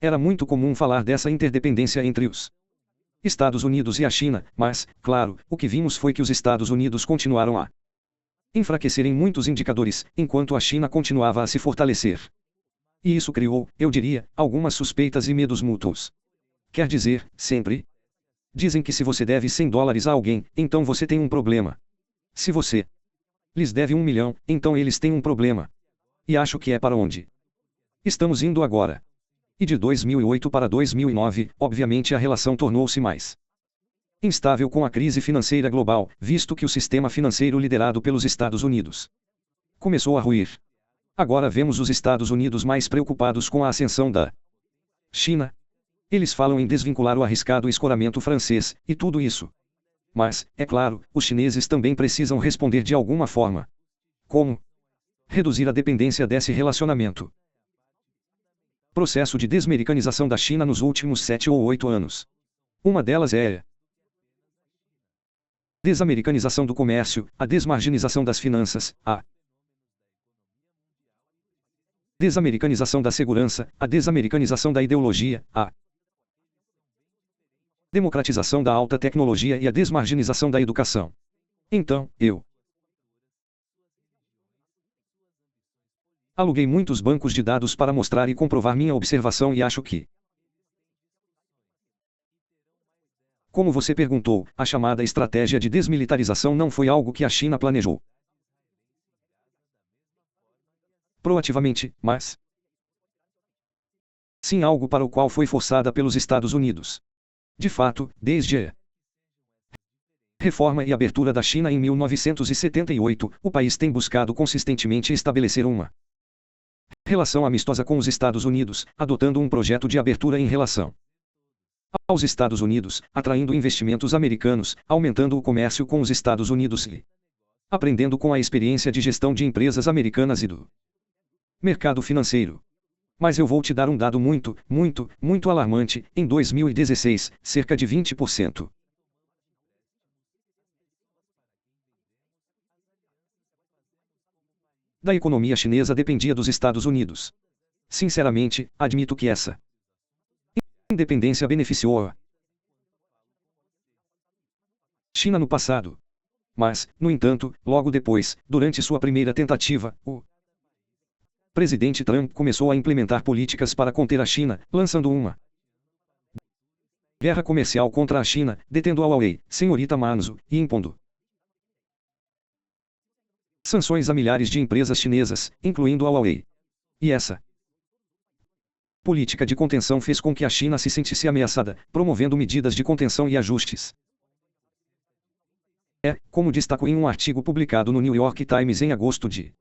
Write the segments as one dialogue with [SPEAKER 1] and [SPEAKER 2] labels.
[SPEAKER 1] Era muito comum falar dessa interdependência entre os Estados Unidos e a China, mas, claro, o que vimos foi que os Estados Unidos continuaram a enfraquecer em muitos indicadores, enquanto a China continuava a se fortalecer. E isso criou, eu diria, algumas suspeitas e medos mútuos. Quer dizer, sempre dizem que se você deve $100 a alguém, então você tem um problema. Se você lhes deve 1 milhão, então eles têm um problema. E acho que é para onde estamos indo agora. E de 2008 para 2009, obviamente a relação tornou-se mais instável com a crise financeira global, visto que o sistema financeiro liderado pelos Estados Unidos começou a ruir. Agora vemos os Estados Unidos mais preocupados com a ascensão da China. Eles falam em desvincular o arriscado escoramento francês, e tudo isso. Mas, é claro, os chineses também precisam responder de alguma forma. Como reduzir a dependência desse relacionamento? Processo de desamericanização da China nos últimos 7 ou 8 anos. Uma delas é a desamericanização do comércio, a desmarginização das finanças, a desamericanização da segurança, a desamericanização da ideologia, a democratização da alta tecnologia e a desmarginização da educação. Então, eu aluguei muitos bancos de dados para mostrar e comprovar minha observação e acho que, como você perguntou, a chamada estratégia de desmilitarização não foi algo que a China planejou proativamente, mas sim algo para o qual foi forçada pelos Estados Unidos. De fato, desde a reforma e abertura da China em 1978, o país tem buscado consistentemente estabelecer uma relação amistosa com os Estados Unidos, adotando um projeto de abertura em relação aos Estados Unidos, atraindo investimentos americanos, aumentando o comércio com os Estados Unidos e aprendendo com a experiência de gestão de empresas americanas e do mercado financeiro. Mas eu vou te dar um dado muito alarmante. Em 2016, cerca de 20% da economia chinesa dependia dos Estados Unidos. Sinceramente, admito que essa independência beneficiou a China no passado. Mas, no entanto, logo depois, durante sua primeira tentativa, o presidente Trump começou a implementar políticas para conter a China, lançando uma guerra comercial contra a China, detendo a Huawei, senhorita Manzo, e impondo sanções a milhares de empresas chinesas, incluindo a Huawei. E essa política de contenção fez com que a China se sentisse ameaçada, promovendo medidas de contenção e ajustes. Como destacou em um artigo publicado no New York Times em agosto de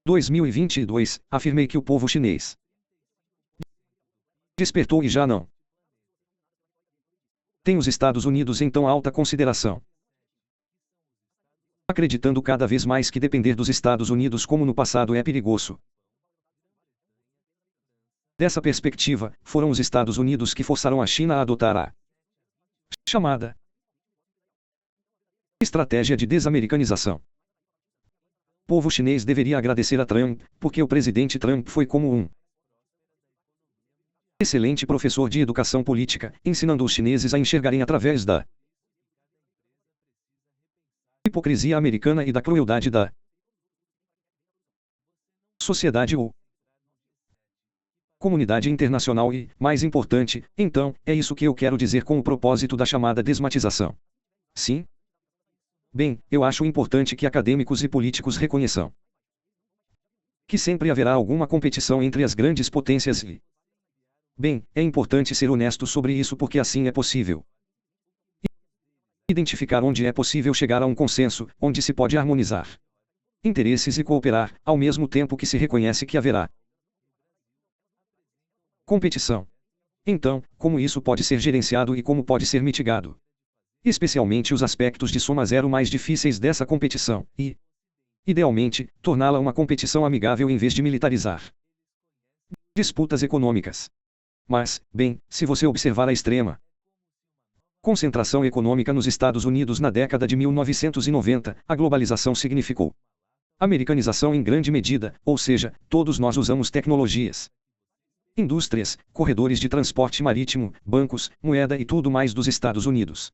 [SPEAKER 1] 2022, afirmei que o povo chinês despertou e já não tem os Estados Unidos em tão alta consideração, acreditando cada vez mais que depender dos Estados Unidos como no passado é perigoso. Dessa perspectiva, foram os Estados Unidos que forçaram a China a adotar a chamada estratégia de desamericanização. O povo chinês deveria agradecer a Trump, porque o presidente Trump foi como um excelente professor de educação política, ensinando os chineses a enxergarem através da hipocrisia americana e da crueldade da sociedade ou comunidade internacional e, mais importante, então, é isso que eu quero dizer com o propósito da chamada desmatização. Sim? Bem, eu acho importante que acadêmicos e políticos reconheçam que sempre haverá alguma competição entre as grandes potências e, bem, é importante ser honesto sobre isso porque assim é possível identificar onde é possível chegar a um consenso, onde se pode harmonizar interesses e cooperar, ao mesmo tempo que se reconhece que haverá competição. Então, como isso pode ser gerenciado e como pode ser mitigado? Especialmente os aspectos de soma zero mais difíceis dessa competição, e, idealmente, torná-la uma competição amigável em vez de militarizar disputas econômicas. Mas, bem, se você observar a extrema concentração econômica nos Estados Unidos na década de 1990, a globalização significou americanização em grande medida, ou seja, todos nós usamos tecnologias indústrias, corredores de transporte marítimo, bancos, moeda e tudo mais dos Estados Unidos.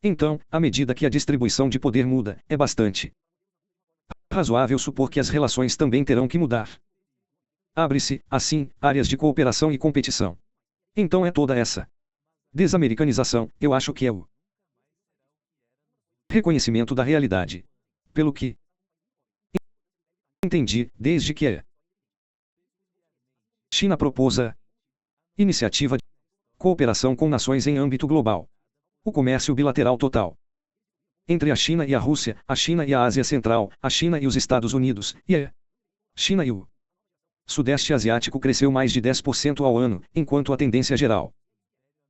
[SPEAKER 1] Então, à medida que a distribuição de poder muda, é bastante razoável supor que as relações também terão que mudar. Abre-se, assim, áreas de cooperação e competição. Então é toda essa desamericanização, eu acho que é o reconhecimento da realidade. Pelo que entendi, desde que a China propôs a iniciativa de cooperação com nações em âmbito global. O comércio bilateral total entre a China e a Rússia, a China e a Ásia Central, a China e os Estados Unidos, e a China e o Sudeste Asiático cresceu mais de 10% ao ano, enquanto a tendência geral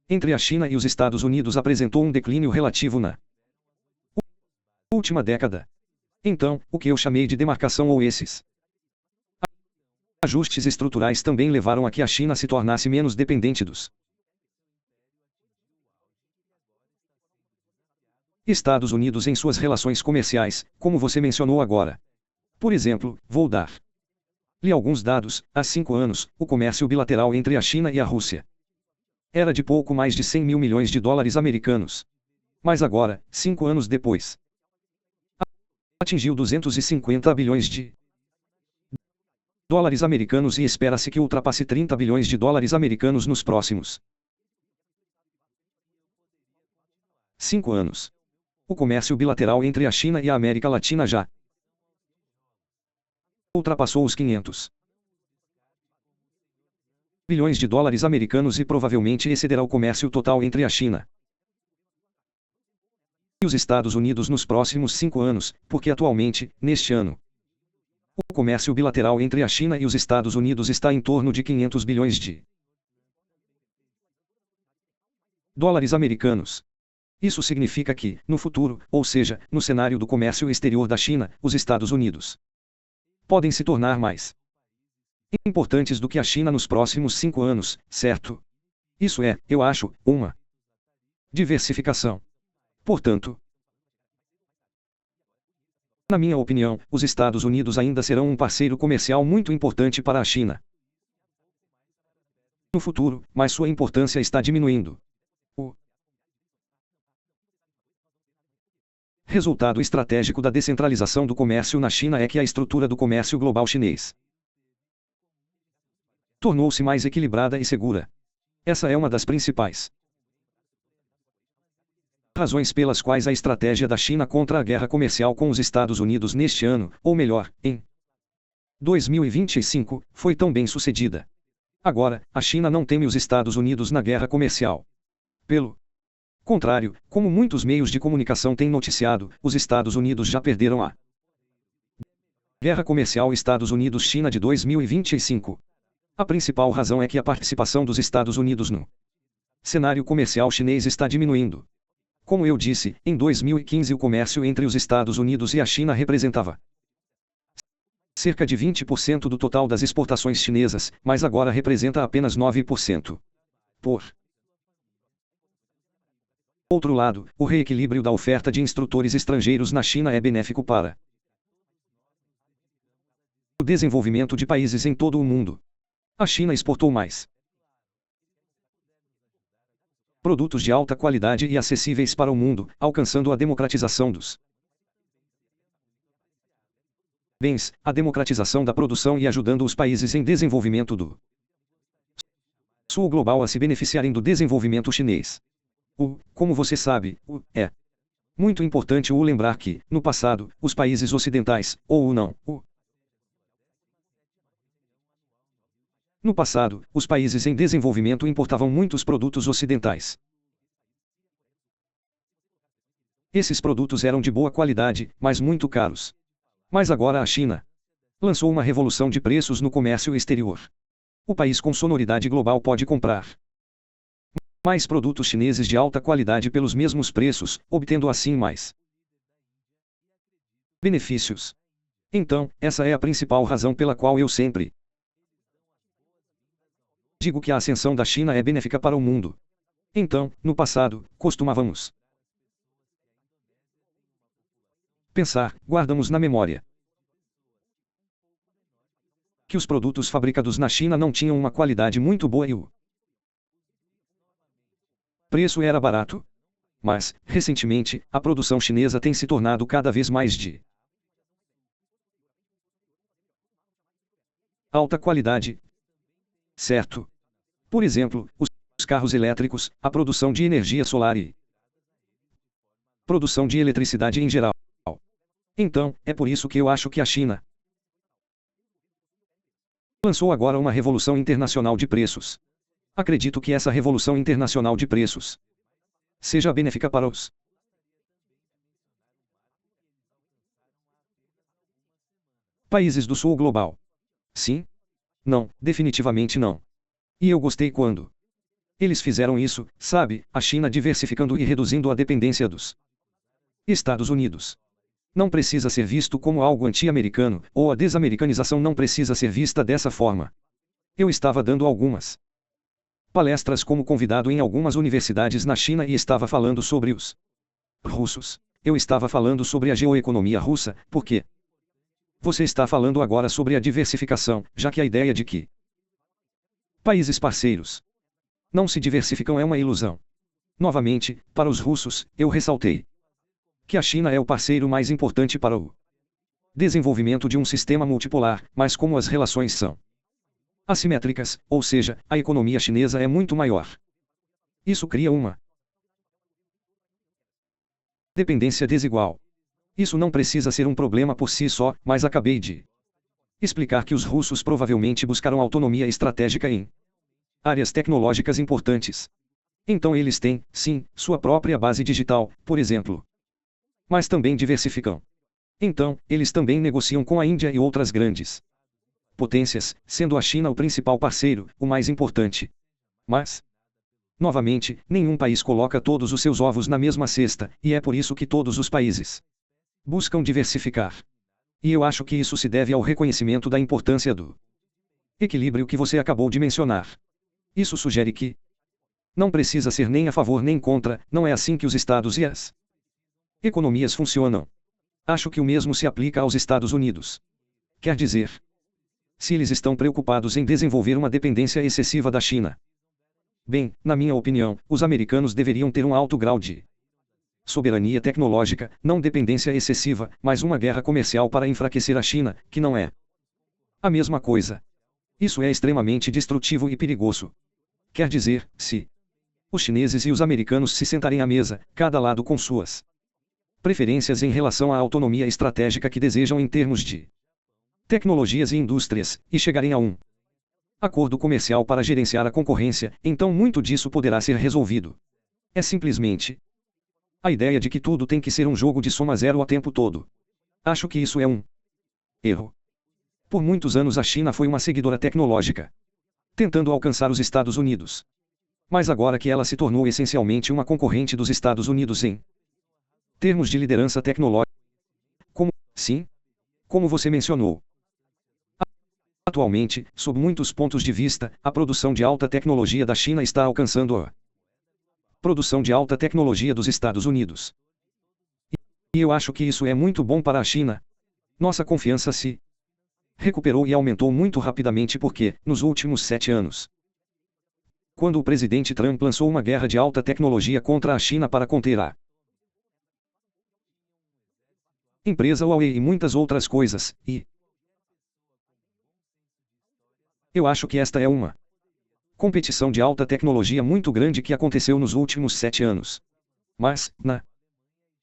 [SPEAKER 1] entre a China e os Estados Unidos apresentou um declínio relativo na última década. Então, o que eu chamei de demarcação ou esses ajustes estruturais também levaram a que a China se tornasse menos dependente dos Estados Unidos em suas relações comerciais, como você mencionou agora. Por exemplo, vou dar-lhe alguns dados. Há 5 anos, o comércio bilateral entre a China e a Rússia era de pouco mais de 100 mil milhões de dólares americanos. Mas agora, 5 anos depois, atingiu 250 bilhões de dólares americanos e espera-se que ultrapasse 30 bilhões de dólares americanos nos próximos 5 anos. O comércio bilateral entre a China e a América Latina já ultrapassou os 500 bilhões de dólares americanos e provavelmente excederá o comércio total entre a China e os Estados Unidos nos próximos 5 anos, porque atualmente, neste ano, o comércio bilateral entre a China e os Estados Unidos está em torno de 500 bilhões de dólares americanos. Isso significa que, no futuro, ou seja, no cenário do comércio exterior da China, os Estados Unidos podem se tornar mais importantes do que a China nos próximos 5 anos, certo? Isso é, eu acho, uma diversificação. Portanto, na minha opinião, os Estados Unidos ainda serão um parceiro comercial muito importante para a China no futuro, mas sua importância está diminuindo. O resultado estratégico da descentralização do comércio na China é que a estrutura do comércio global chinês tornou-se mais equilibrada e segura. Essa é uma das principais razões pelas quais a estratégia da China contra a guerra comercial com os Estados Unidos neste ano, ou melhor, em 2025, foi tão bem sucedida. Agora, a China não teme os Estados Unidos na guerra comercial. Pelo contrário, como muitos meios de comunicação têm noticiado, os Estados Unidos já perderam a guerra comercial Estados Unidos-China de 2025. A principal razão é que a participação dos Estados Unidos no cenário comercial chinês está diminuindo. Como eu disse, em 2015 o comércio entre os Estados Unidos e a China representava cerca de 20% do total das exportações chinesas, mas agora representa apenas 9%. Por outro lado, o reequilíbrio da oferta de instrutores estrangeiros na China é benéfico para o desenvolvimento de países em todo o mundo. A China exportou mais produtos de alta qualidade e acessíveis para o mundo, alcançando a democratização dos bens, a democratização da produção e ajudando os países em desenvolvimento do sul global a se beneficiarem do desenvolvimento chinês. Como você sabe, é muito importante lembrar que, no passado, os países ocidentais, ou não, no passado, os países em desenvolvimento importavam muitos produtos ocidentais. Esses produtos eram de boa qualidade, mas muito caros. Mas agora a China lançou uma revolução de preços no comércio exterior. O país com sonoridade global pode comprar mais produtos chineses de alta qualidade pelos mesmos preços, obtendo assim mais benefícios. Então, essa é a principal razão pela qual eu sempre digo que a ascensão da China é benéfica para o mundo. Então, no passado, costumávamos pensar, guardamos na memória que os produtos fabricados na China não tinham uma qualidade muito boa e o preço era barato. Mas, recentemente, a produção chinesa tem se tornado cada vez mais de alta qualidade. Certo? Por exemplo, os carros elétricos, a produção de energia solar e produção de eletricidade em geral. Então, é por isso que eu acho que a China lançou agora uma revolução internacional de preços. Acredito que essa revolução internacional de preços seja benéfica para os países do sul global. Sim? Não, definitivamente não. E eu gostei quando eles fizeram isso, sabe, a China diversificando e reduzindo a dependência dos Estados Unidos. Não precisa ser visto como algo anti-americano, ou a desamericanização não precisa ser vista dessa forma. Eu estava dando algumas palestras como convidado em algumas universidades na China e estava falando sobre os russos. Eu estava falando sobre a geoeconomia russa, porque você está falando agora sobre a diversificação, já que a ideia de que países parceiros não se diversificam é uma ilusão. Novamente, para os russos, eu ressaltei que a China é o parceiro mais importante para o desenvolvimento de um sistema multipolar, mas como as relações são assimétricas, ou seja, a economia chinesa é muito maior. Isso cria uma dependência desigual. Isso não precisa ser um problema por si só, mas acabei de explicar que os russos provavelmente buscarão autonomia estratégica em áreas tecnológicas importantes. Então eles têm, sim, sua própria base digital, por exemplo. Mas também diversificam. Então, eles também negociam com a Índia e outras grandes potências, sendo a China o principal parceiro, o mais importante. Mas, novamente, nenhum país coloca todos os seus ovos na mesma cesta, e é por isso que todos os países buscam diversificar. E eu acho que isso se deve ao reconhecimento da importância do equilíbrio que você acabou de mencionar. Isso sugere que não precisa ser nem a favor nem contra, não é assim que os estados e as economias funcionam. Acho que o mesmo se aplica aos Estados Unidos. Quer dizer, se eles estão preocupados em desenvolver uma dependência excessiva da China. Bem, na minha opinião, os americanos deveriam ter um alto grau de soberania tecnológica, não dependência excessiva, mas uma guerra comercial para enfraquecer a China, que não é a mesma coisa. Isso é extremamente destrutivo e perigoso. Quer dizer, se os chineses e os americanos se sentarem à mesa, cada lado com suas preferências em relação à autonomia estratégica que desejam em termos de tecnologias e indústrias, e chegarem a um acordo comercial para gerenciar a concorrência, então muito disso poderá ser resolvido. É simplesmente a ideia de que tudo tem que ser um jogo de soma zero o tempo todo. Acho que isso é um erro. Por muitos anos a China foi uma seguidora tecnológica, tentando alcançar os Estados Unidos. Mas agora que ela se tornou essencialmente uma concorrente dos Estados Unidos em termos de liderança tecnológica, como você mencionou. Atualmente, sob muitos pontos de vista, a produção de alta tecnologia da China está alcançando a produção de alta tecnologia dos Estados Unidos. E eu acho que isso é muito bom para a China. Nossa confiança se recuperou e aumentou muito rapidamente porque, nos últimos 7 anos, quando o presidente Trump lançou uma guerra de alta tecnologia contra a China para conter a empresa Huawei e muitas outras coisas, e eu acho que esta é uma competição de alta tecnologia muito grande que aconteceu nos últimos 7 anos. Mas, na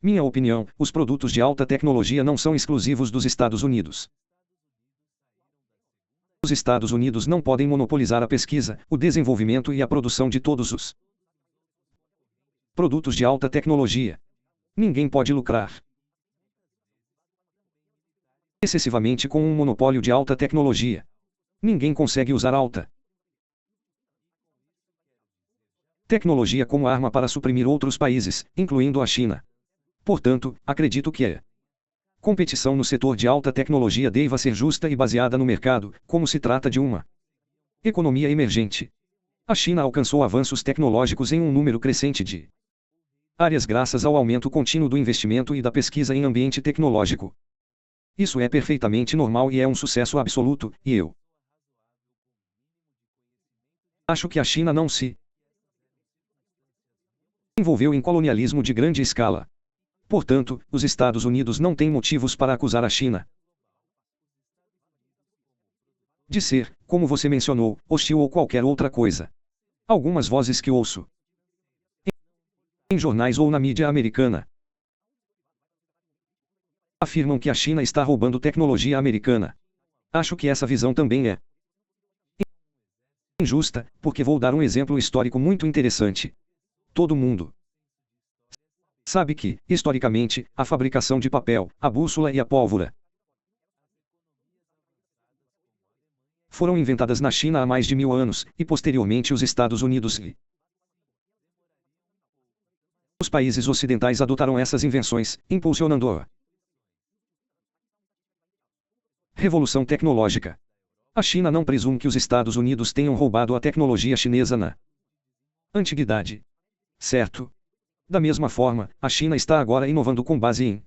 [SPEAKER 1] minha opinião, os produtos de alta tecnologia não são exclusivos dos Estados Unidos. Os Estados Unidos não podem monopolizar a pesquisa, o desenvolvimento e a produção de todos os produtos de alta tecnologia. Ninguém pode lucrar excessivamente com um monopólio de alta tecnologia. Ninguém consegue usar alta tecnologia como arma para suprimir outros países, incluindo a China. Portanto, acredito que a competição no setor de alta tecnologia deva ser justa e baseada no mercado, como se trata de uma economia emergente. A China alcançou avanços tecnológicos em um número crescente de áreas graças ao aumento contínuo do investimento e da pesquisa em ambiente tecnológico. Isso é perfeitamente normal e é um sucesso absoluto, e eu Acho que a China não se envolveu em colonialismo de grande escala. Portanto, os Estados Unidos não têm motivos para acusar a China de ser, como você mencionou, hostil ou qualquer outra coisa. Algumas vozes que ouço em jornais ou na mídia americana afirmam que a China está roubando tecnologia americana. Acho que essa visão também é injusta, porque vou dar um exemplo histórico muito interessante. Todo mundo sabe que, historicamente, a fabricação de papel, a bússola e a pólvora foram inventadas na China há mais de 1000 anos, e posteriormente os Estados Unidos e os países ocidentais adotaram essas invenções, impulsionando a revolução tecnológica. A China não presume que os Estados Unidos tenham roubado a tecnologia chinesa na antiguidade. Certo? Da mesma forma, a China está agora inovando com base em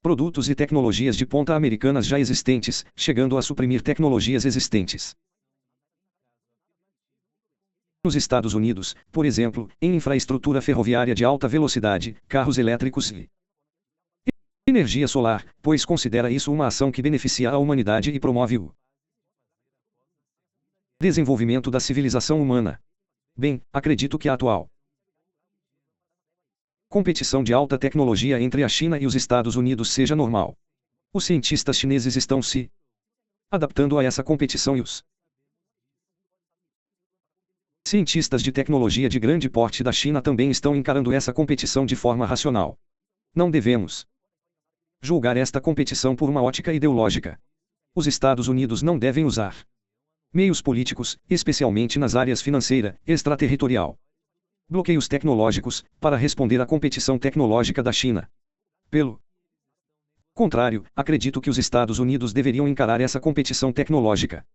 [SPEAKER 1] produtos e tecnologias de ponta americanas já existentes, chegando a suprimir tecnologias existentes nos Estados Unidos, por exemplo, em infraestrutura ferroviária de alta velocidade, carros elétricos e energia solar, pois considera isso uma ação que beneficia a humanidade e promove o desenvolvimento da civilização humana. Bem, acredito que a atual competição de alta tecnologia entre a China e os Estados Unidos seja normal. Os cientistas chineses estão se adaptando a essa competição e os cientistas de tecnologia de grande porte da China também estão encarando essa competição de forma racional. Não devemos julgar esta competição por uma ótica ideológica. Os Estados Unidos não devem usar meios políticos, especialmente nas áreas financeira, extraterritorial, bloqueios tecnológicos, para responder à competição tecnológica da China. Pelo contrário, acredito que os Estados Unidos deveriam encarar essa competição tecnológica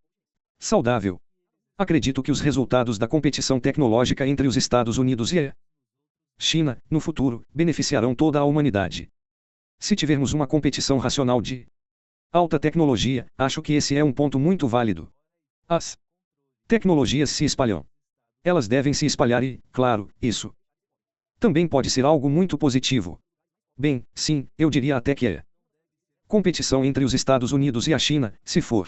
[SPEAKER 1] saudável. Acredito que os resultados da competição tecnológica entre os Estados Unidos e a China, no futuro, beneficiarão toda a humanidade. Se tivermos uma competição racional de alta tecnologia, acho que esse é um ponto muito válido. As tecnologias se espalham. Elas devem se espalhar e, claro, isso também pode ser algo muito positivo. Bem, sim, eu diria até que é competição entre os Estados Unidos e a China, se for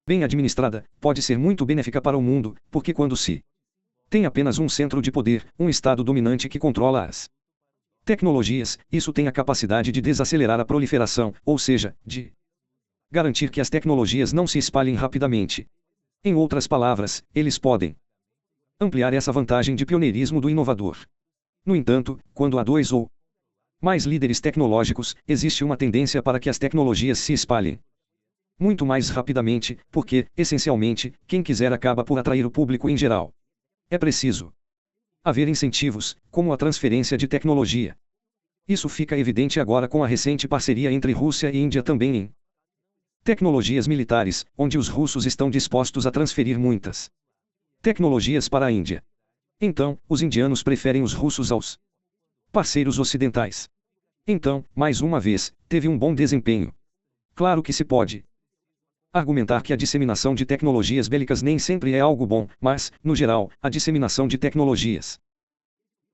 [SPEAKER 1] bem administrada, pode ser muito benéfica para o mundo, porque quando se tem apenas um centro de poder, um Estado dominante que controla as tecnologias, isso tem a capacidade de desacelerar a proliferação, ou seja, de garantir que as tecnologias não se espalhem rapidamente. Em outras palavras, eles podem ampliar essa vantagem de pioneirismo do inovador. No entanto, quando há dois ou mais líderes tecnológicos, existe uma tendência para que as tecnologias se espalhem muito mais rapidamente, porque, essencialmente, quem quiser acaba por atrair o público em geral. É preciso haver incentivos, como a transferência de tecnologia. Isso fica evidente agora com a recente parceria entre Rússia e Índia também em tecnologias militares, onde os russos estão dispostos a transferir muitas tecnologias para a Índia. Então, os indianos preferem os russos aos parceiros ocidentais. Então, mais uma vez, teve um bom desempenho. Claro que se pode argumentar que a disseminação de tecnologias bélicas nem sempre é algo bom, mas, no geral, a disseminação de tecnologias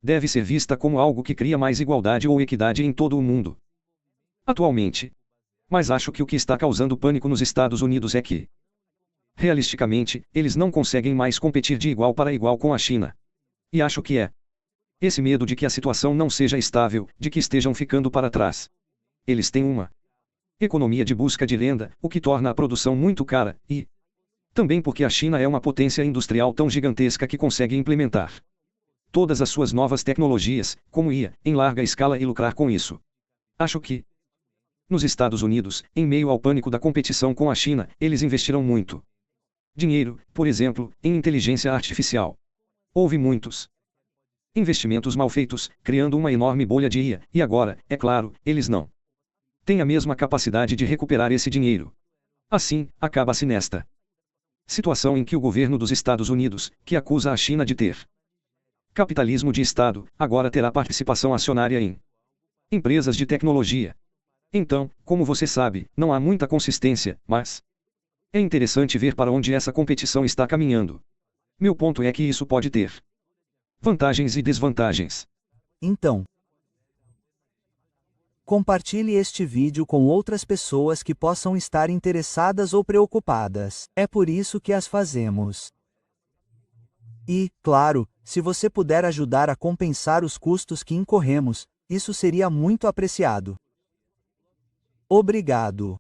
[SPEAKER 1] deve ser vista como algo que cria mais igualdade ou equidade em todo o mundo atualmente. Mas acho que o que está causando pânico nos Estados Unidos é que, realisticamente, eles não conseguem mais competir de igual para igual com a China. E acho que é esse medo de que a situação não seja estável, de que estejam ficando para trás. Eles têm uma economia de busca de renda, o que torna a produção muito cara, e também porque a China é uma potência industrial tão gigantesca que consegue implementar todas as suas novas tecnologias, como IA, em larga escala e lucrar com isso. Acho que nos Estados Unidos, em meio ao pânico da competição com a China, eles investiram muito dinheiro, por exemplo, em inteligência artificial. Houve muitos investimentos mal feitos, criando uma enorme bolha de IA, e agora, é claro, eles não têm a mesma capacidade de recuperar esse dinheiro. Assim, acaba-se nesta situação em que o governo dos Estados Unidos, que acusa a China de ter capitalismo de Estado, agora terá participação acionária em empresas de tecnologia. Então, como você sabe, não há muita consistência, mas É interessante ver para onde essa competição está caminhando. Meu ponto é que isso pode ter vantagens e desvantagens.
[SPEAKER 2] Então, compartilhe este vídeo com outras pessoas que possam estar interessadas ou preocupadas. É por isso que as fazemos. E, claro, se você puder ajudar a compensar os custos que incorremos, isso seria muito apreciado. Obrigado.